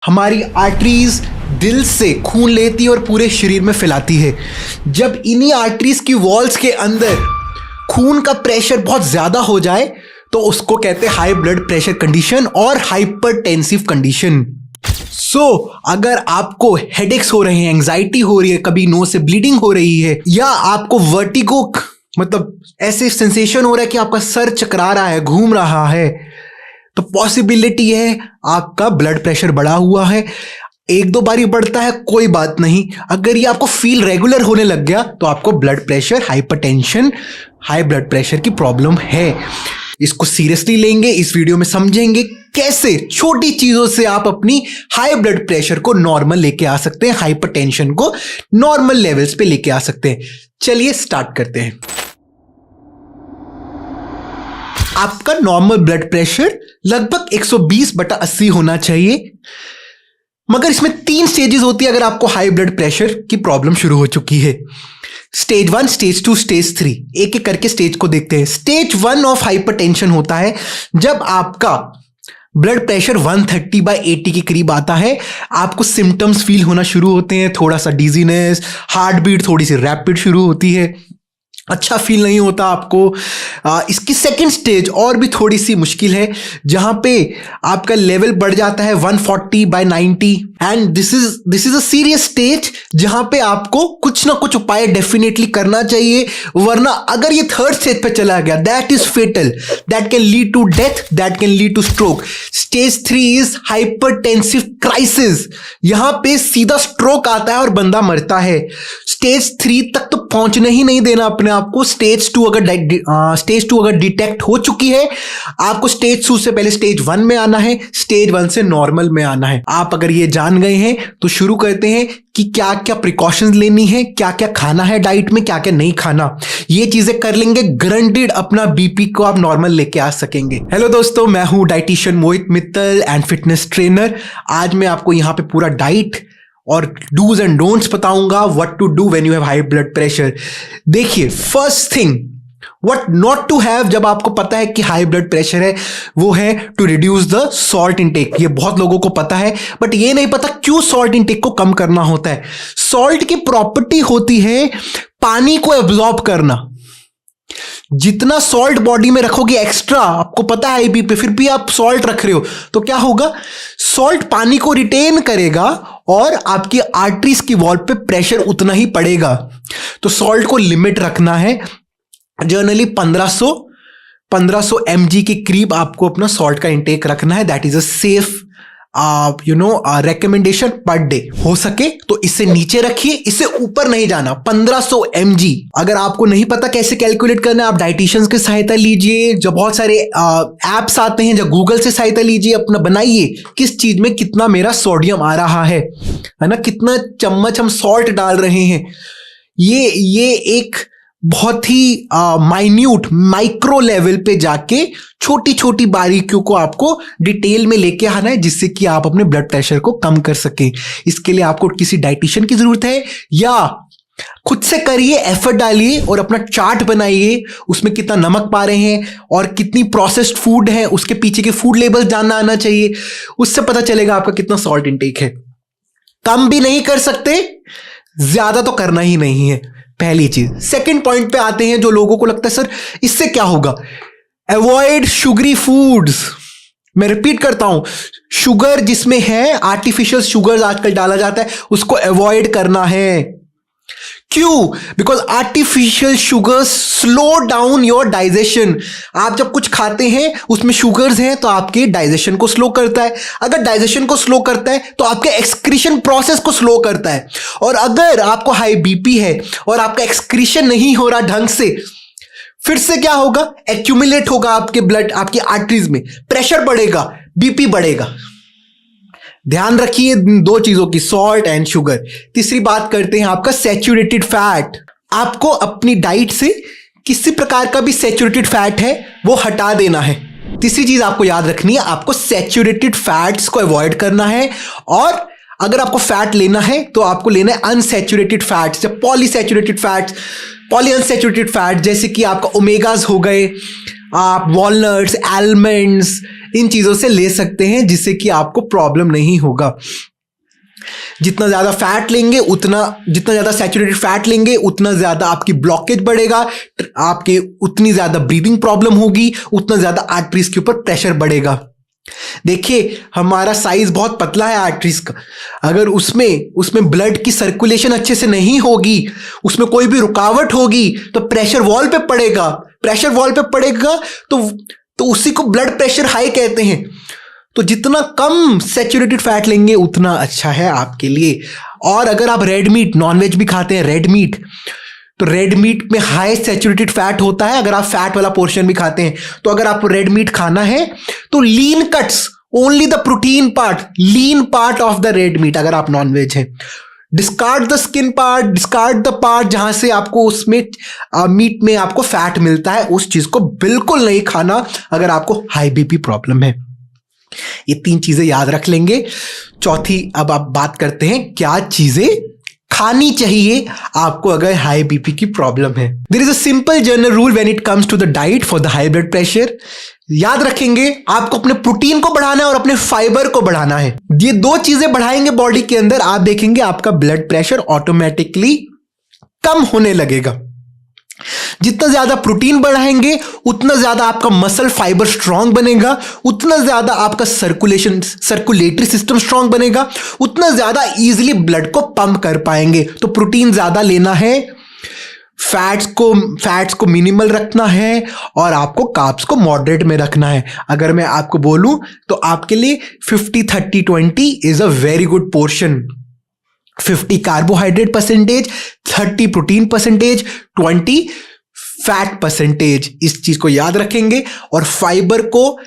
हमारी आर्टरीज दिल से खून लेती है और पूरे शरीर में फैलाती है। जब इन्हीं आर्टरीज की वॉल्स के अंदर खून का प्रेशर बहुत ज़्यादा हो जाए तो उसको कहते हैं हाई ब्लड प्रेशर कंडीशन और हाइपरटेंसिव कंडीशन। अगर आपको हेडेक्स हो रहे हैं, एंजाइटी हो रही है, कभी नोज से ब्लीडिंग हो रही है, या आपको वर्टिगो मतलब ऐसे सेंसेशन हो रहा है कि आपका सर चकरा रहा है, घूम रहा है, तो पॉसिबिलिटी है आपका ब्लड प्रेशर बढ़ा हुआ है। एक दो बारी बढ़ता है कोई बात नहीं, अगर ये आपको फील रेगुलर होने लग गया तो आपको blood pressure, hypertension, high blood pressure की प्रॉब्लम है। इसको सीरियसली लेंगे, इस वीडियो में समझेंगे कैसे छोटी चीजों से आप अपनी हाई ब्लड प्रेशर को नॉर्मल लेके आ सकते हैं, हाइपरटेंशन को नॉर्मल लेवल्स पे लेके आ सकते हैं। चलिए स्टार्ट करते हैं। आपका नॉर्मल ब्लड प्रेशर लगभग 120/80 होना चाहिए, मगर इसमें 3 स्टेजेस होती है अगर आपको हाई ब्लड प्रेशर की प्रॉब्लम शुरू हो चुकी है। स्टेज 1, स्टेज 2, स्टेज 3, एक एक करके स्टेज को देखते हैं। स्टेज 1 ऑफ हाइपरटेंशन होता है जब आपका ब्लड प्रेशर 130/80 के करीब आता है, आपको सिम्टम्स फील होना शुरू होते हैं, थोड़ा सा डिजीनेस, हार्ट बीट थोड़ी सी रैपिड शुरू होती है, अच्छा फील नहीं होता आपको। इसकी सेकंड स्टेज और भी थोड़ी सी मुश्किल है, जहां पे आपका लेवल बढ़ जाता है 140/90 and this is a serious stage जहां पे आपको कुछ ना कुछ उपाय डेफिनेटली करना चाहिए, वरना अगर ये थर्ड स्टेज पे चला गया that is fatal, that can lead to death, that can lead to stroke. Stage 3 is hypertensive crisis, यहां पे सीधा स्ट्रोक आता है और बंदा मरता है। स्टेज 3 तक तो पहुंचने ही नहीं देना अपने आपको। स्टेज 2 अगर डिटेक्ट हो चुकी है, आपको स्टेज 2 से पहले स्टेज 1 में आना है, स्टेज 1 से नॉर्मल में आना है। आप अगर ये जान गए हैं तो शुरू करते हैं कि क्या क्या प्रिकॉशंस लेनी है, क्या क्या खाना है डाइट में, क्या क्या नहीं खाना। ये चीजें कर लेंगे, गारंटीड अपना बीपी को आप नॉर्मल लेके आ सकेंगे। हेलो दोस्तों, मैं हूं dietician Mohit Mittal and fitness trainer. आज मैं आपको यहां पे पूरा डाइट और डूज एंड डोंट्स बताऊंगा, what to do when you have high blood pressure. देखिए, first thing what not to have जब आपको पता है कि हाई ब्लड प्रेशर है, वो है to reduce the salt intake. ये बहुत लोगों को पता है, बट ये नहीं पता क्यों सॉल्ट इनटेक को कम करना होता है। सॉल्ट की प्रॉपर्टी होती है पानी को एब्जॉर्ब करना। जितना सॉल्ट बॉडी में रखोगे एक्स्ट्रा, आपको पता है आईबी पे, फिर भी आप सॉल्ट रख रहे हो, तो क्या होगा, सॉल्ट पानी को रिटेन करेगा और आपकी आर्टरीज की वॉल पे प्रेशर उतना ही पड़ेगा। तो सॉल्ट को लिमिट रखना है, जनरली 1500 mg के करीब आपको अपना सॉल्ट का इंटेक रखना है। That is a safe recommendation per day. हो सके तो इससे नीचे रखिए, इससे ऊपर नहीं जाना। 1500 mg। अगर आपको नहीं पता कैसे कैलकुलेट करना है, आप डाइटिशियंस की सहायता लीजिए, जो बहुत सारे एप्स आते हैं, जो गूगल से सहायता लीजिए, अपना बनाइए किस चीज में कितना मेरा सोडियम आ रहा है ना, कितना चम्मच हम सॉल्ट डाल रहे हैं। ये एक बहुत ही माइन्यूट माइक्रो लेवल पे जाके छोटी छोटी बारीकियों को आपको डिटेल में लेके आना है, जिससे कि आप अपने ब्लड प्रेशर को कम कर सकें। इसके लिए आपको किसी डाइटिशियन की जरूरत है या खुद से करिए, एफर्ट डालिए और अपना चार्ट बनाइए, उसमें कितना नमक पा रहे हैं और कितनी प्रोसेस्ड फूड है, उसके पीछे के फूड लेबल जानना आना चाहिए। उससे पता चलेगा आपका कितना सॉल्ट इंटेक है। कम भी नहीं कर सकते, ज्यादा तो करना ही नहीं है, पहली चीज। सेकंड पॉइंट पे आते हैं, जो लोगों को लगता है सर इससे क्या होगा, अवॉइड शुगरी फूड्स। मैं रिपीट करता हूं, शुगर जिसमें है, आर्टिफिशियल शुगर आजकल डाला जाता है, उसको अवॉइड करना है। क्यों? Because artificial sugars slow down your digestion. आप जब कुछ खाते हैं उसमें शुगर्स हैं तो आपके डाइजेशन को स्लो करता है। अगर डाइजेशन को स्लो करता है तो आपके एक्सक्रीशन प्रोसेस को स्लो करता है। और अगर आपको हाई बीपी है और आपका एक्सक्रीशन नहीं हो रहा ढंग से, फिर से क्या होगा, एक्यूमुलेट होगा आपके ब्लड, आपकी आर्टरीज में, प्रेशर बढ़ेगा, बीपी बढ़ेगा। ध्यान रखिए 2 चीजों की, सॉल्ट एंड शुगर। तीसरी बात करते हैं आपका सैचुरेटेड फैट। आपको अपनी डाइट से किसी प्रकार का भी सैचुरेटेड फैट है वो हटा देना है। तीसरी चीज आपको याद रखनी है, आपको सैचुरेटेड फैट्स को अवॉइड करना है। और अगर आपको फैट लेना है तो आपको लेना है अनसैचुरेटेड फैट्स, जब पॉलीसैचुरेटेड फैट्स, पॉलीअनसैचुरेटेड फैट, जैसे कि आपका ओमेगास हो गए, आप वॉलनट्स, आलमंड्स, इन चीजों से ले सकते हैं जिससे कि आपको प्रॉब्लम नहीं होगा। जितना ज्यादा फैट लेंगे जितना ज्यादा सैचुरेटेड फैट लेंगे उतना ज्यादा आपकी ब्लॉकेज बढ़ेगा, आपके उतनी ज्यादा ब्रीदिंग प्रॉब्लम होगी, उतना ज्यादा आर्टरीज के ऊपर प्रेशर बढ़ेगा। देखिए हमारा साइज बहुत पतला है आर्टरीज का, अगर उसमें ब्लड की सर्कुलेशन अच्छे से नहीं होगी, उसमें कोई भी रुकावट होगी तो प्रेशर वॉल पे पड़ेगा तो उसी को ब्लड प्रेशर हाई कहते हैं। तो जितना कम सैचुरेटेड फैट लेंगे उतना अच्छा है आपके लिए। और अगर आप रेड मीट, नॉनवेज भी खाते हैं रेड मीट, तो रेड मीट में हाई सैचुरेटेड फैट होता है। अगर आप फैट वाला पोर्शन भी खाते हैं, तो अगर आपको रेड मीट खाना है तो lean cuts, only the protein part, lean part of the red meat अगर आप नॉनवेज हैं। Discard the skin part, discard the part जहां से आपको उसमें मीट में आपको फैट मिलता है, उस चीज को बिल्कुल नहीं खाना अगर आपको हाई बीपी प्रॉब्लम है। ये 3 चीजें याद रख लेंगे। चौथी अब आप बात करते हैं क्या चीजें खानी चाहिए आपको अगर हाई बीपी की प्रॉब्लम है। There is a simple general rule when it comes to the diet for the high blood pressure. याद रखेंगे आपको अपने प्रोटीन को बढ़ाना है और अपने फाइबर को बढ़ाना है। ये 2 चीजें बढ़ाएंगे बॉडी के अंदर, आप देखेंगे आपका ब्लड प्रेशर ऑटोमेटिकली कम होने लगेगा। जितना ज्यादा प्रोटीन बढ़ाएंगे उतना ज्यादा आपका मसल फाइबर स्ट्रांग बनेगा, उतना ज्यादा आपका सर्कुलेटरी सिस्टम स्ट्रांग बनेगा, उतना ज्यादा इजीली ब्लड को पंप कर पाएंगे। तो प्रोटीन ज्यादा लेना है, फैट्स को मिनिमल रखना है और आपको कार्ब्स को मॉडरेट में रखना है। अगर मैं आपको बोलूं तो आपके लिए 50-30-20 is a very good portion. 50 carbohydrate percentage, 30 protein percentage, 20 fat percentage, इस चीज को याद रखेंगे। और फाइबर को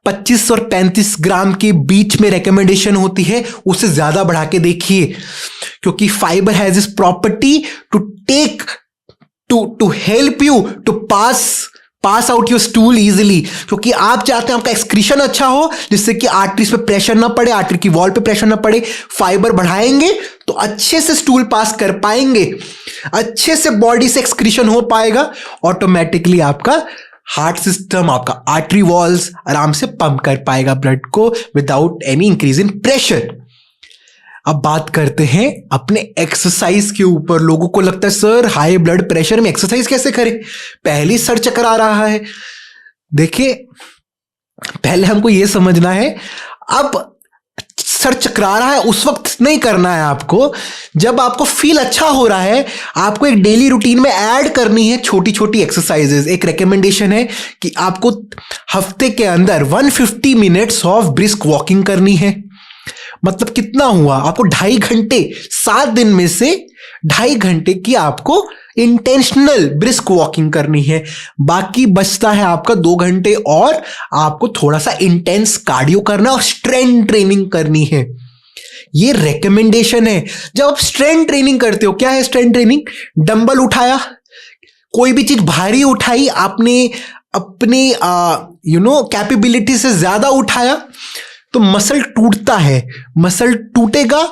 25 और 35 ग्राम के बीच में रिकमेंडेशन होती है, उससे ज्यादा बढ़ा के देखिए, क्योंकि fibre has this property to help you to pass out your stool easily. क्योंकि आप चाहते हैं आपका एक्सक्रीशन अच्छा हो, जिससे कि आर्टरीज पे प्रेशर ना पड़े, आर्टरी की वॉल पे प्रेशर ना पड़े। फाइबर बढ़ाएंगे तो अच्छे से स्टूल पास कर पाएंगे, अच्छे से बॉडी से एक्सक्रीशन हो पाएगा, ऑटोमेटिकली आपका हार्ट सिस्टम, आपका आर्टरी वॉल्स आराम से पंप कर पाएगा ब्लड को without any increase in pressure. अब बात करते हैं अपने एक्सरसाइज के ऊपर। लोगों को लगता है सर हाई ब्लड प्रेशर में एक्सरसाइज कैसे करें, पहले सर चकरा रहा है। देखिए पहले हमको यह समझना है, अब सर चकरा रहा है उस वक्त नहीं करना है आपको, जब आपको फील अच्छा हो रहा है आपको एक डेली रूटीन में ऐड करनी है छोटी छोटी एक्सरसाइजेज। एक रिकमेंडेशन है कि आपको हफ्ते के अंदर 150 मिनट्स ऑफ ब्रिस्क वॉकिंग करनी है। मतलब कितना हुआ, आपको 2.5 घंटे, 7 दिन में से 2.5 घंटे की आपको इंटेंशनल ब्रिस्क वॉकिंग करनी है। बाकी बचता है आपका 2 घंटे और आपको थोड़ा सा इंटेंस कार्डियो करना और स्ट्रेंथ ट्रेनिंग करनी है। ये रेकमेंडेशन है। जब आप स्ट्रेंथ ट्रेनिंग करते हो, क्या है स्ट्रेंथ ट्रेनिंग? डंबल उठाया, कोई भी चीज भारी उठाई आपने, अपनी कैपेबिलिटी से ज्यादा उठाया, तो मसल टूटता है। मसल टूटेगा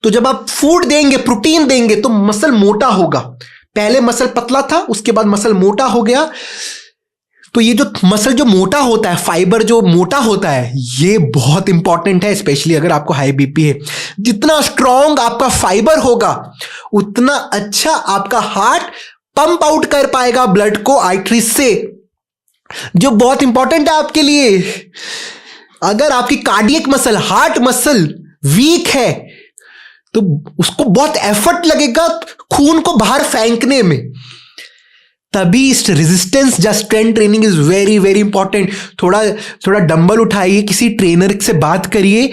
तो जब आप फूड देंगे, प्रोटीन देंगे, तो मसल मोटा होगा। पहले मसल पतला था, उसके बाद मसल मोटा हो गया। तो ये जो मसल जो मोटा होता है, फाइबर जो मोटा होता है, ये बहुत इंपॉर्टेंट है, स्पेशली अगर आपको हाई बीपी है। जितना स्ट्रांग आपका फाइबर होगा उतना अच्छा आपका हार्ट पंप आउट कर पाएगा ब्लड को आर्टरीज से, जो बहुत इंपॉर्टेंट है आपके लिए। अगर आपकी cardiac muscle, heart muscle week है तो उसको बहुत एफर्ट लगेगा खून को बाहर फेंकने में। तभी इस रेजिस्टेंस या strength training is very very important. थोड़ा डंबल उठाइए, किसी ट्रेनर से बात करिए,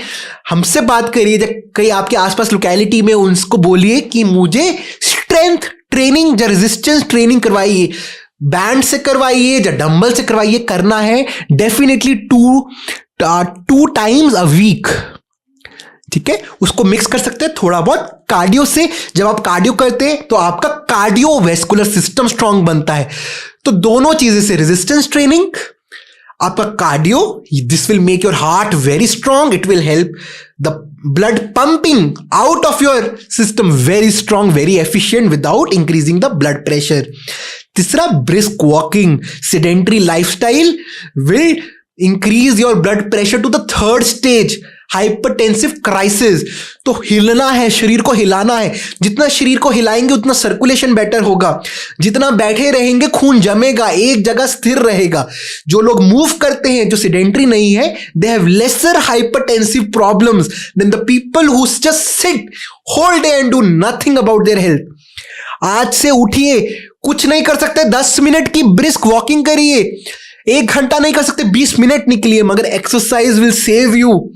हमसे बात करिए, जब कहीं आपके आसपास लोकेलिटी में, उनको बोलिए कि मुझे स्ट्रेंथ ट्रेनिंग या रेजिस्टेंस ट्रेनिंग करवाइए। बैंड से करवाइए या डंबल से करवाइए, करना है डेफिनेटली 2 टाइम्स अ वीक। ठीक है, उसको मिक्स कर सकते हैं थोड़ा बहुत कार्डियो से। जब आप कार्डियो करते हैं तो आपका कार्डियोवैस्कुलर सिस्टम स्ट्रांग बनता है। तो दोनों चीजें से, रेजिस्टेंस ट्रेनिंग, आपका cardio, this will make your heart very strong, it will help the blood pumping out of your system very strong, very efficient without increasing the blood pressure. तीसरा, brisk walking. Sedentary lifestyle will increase your blood pressure to the third stage, hypertensive crisis. तो हिलना है, शरीर को हिलाना है। जितना शरीर को हिलाएंगे उतना सर्कुलेशन बेटर होगा। जितना बैठे रहेंगे खून जमेगा, एक जगह स्थिर रहेगा। जो लोग मूव करते हैं, जो सेडेंटरी नहीं है, they have lesser hypertensive problems than the people who just sit whole day and do nothing about their health. आज से उठिए, कुछ नहीं कर सकते, 10 मिनट की ब्रिस्क वॉकिंग करिए। 1 घंटा नहीं कर सकते, 20 मिनट निकलिए, मगर exercise will save you.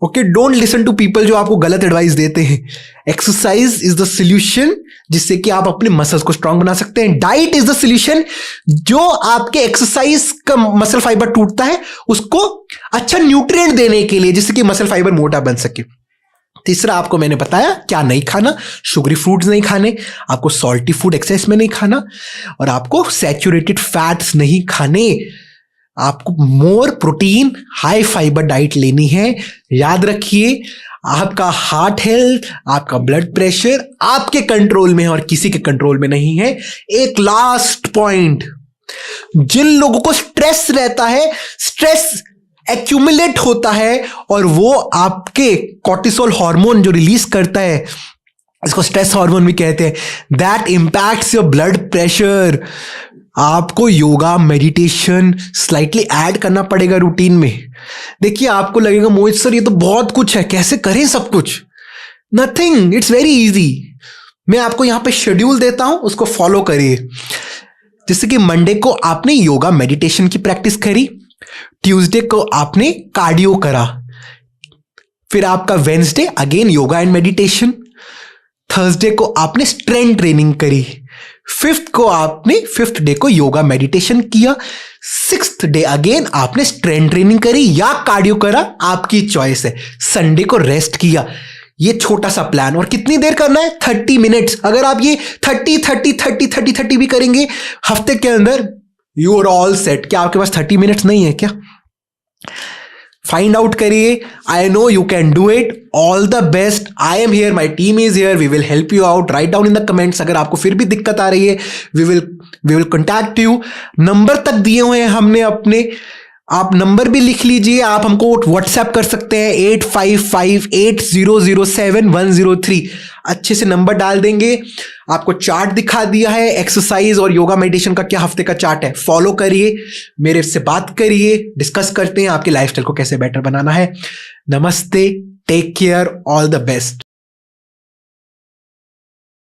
Okay, don't listen to people जो आपको गलत एडवाइस देते हैं। एक्सरसाइज इज द सोल्यूशन जिससे कि आप अपने मसल्स को स्ट्रांग बना सकते हैं। डाइट इज द सोल्यूशन, जो आपके एक्सरसाइज का मसल फाइबर टूटता है उसको अच्छा न्यूट्रिएंट देने के लिए, जिससे कि मसल फाइबर मोटा बन सके। तीसरा आपको मैंने बताया क्या नहीं खाना, शुगरी फ्रूट्स नहीं खाने, आपको सॉल्टी फूड एक्सेस में नहीं खाना, और आपको सैचुरेटेड फैट्स नहीं खाने। आपको more protein, high fibre diet लेनी है। याद रखिए, आपका हार्ट हेल्थ, आपका ब्लड प्रेशर आपके कंट्रोल में है और किसी के कंट्रोल में नहीं है। एक लास्ट पॉइंट, जिन लोगों को स्ट्रेस रहता है, स्ट्रेस एक्यूमुलेट होता है और वो आपके कॉर्टिसोल हार्मोन जो रिलीज करता है, इसको स्ट्रेस हार्मोन भी कहते हैं, that impacts your blood pressure. आपको योगा, मेडिटेशन स्लाइटली ऐड करना पड़ेगा रूटीन में। देखिए, आपको लगेगा मोहित सर ये तो बहुत कुछ है, कैसे करें सब कुछ? Nothing, it's very easy. मैं आपको यहां पे शेड्यूल देता हूं, उसको फॉलो करिए। जैसे कि मंडे को आपने योगा मेडिटेशन की प्रैक्टिस करी, ट्यूसडे को आपने कार्डियो करा, फिर आपका Wednesday again yoga and meditation, Thursday को आपने स्ट्रेंथ ट्रेनिंग करी, फिफ्थ डे को योगा मेडिटेशन किया, 6th डे अगेन आपने स्ट्रेंथ ट्रेनिंग करी या कार्डियो करा, आपकी चॉइस है। संडे को रेस्ट किया। ये छोटा सा प्लान, और कितनी देर करना है? 30 मिनट्स। अगर आप ये 30 भी करेंगे हफ्ते के अंदर, यू आर ऑल सेट। क्या आपके पास 30 मिनट्स नहीं है क्या? फाइंड आउट करिए। I know you can do it. All the best. I am here, my team is here, we will help you out. Write down in the comments अगर आपको फिर भी दिक्कत आ रही है। We will contact you. Number तक दिए हुए हैं हमने अपने, आप नंबर भी लिख लीजिए। आप हमको व्हाट्सएप कर सकते हैं 8558007103। अच्छे से नंबर डाल देंगे। आपको चार्ट दिखा दिया है, एक्सरसाइज और योगा मेडिटेशन का क्या हफ्ते का चार्ट है, फॉलो करिए, मेरे से बात करिए, डिस्कस करते हैं आपके लाइफस्टाइल को कैसे बेटर बनाना है। नमस्ते, take care, all the best.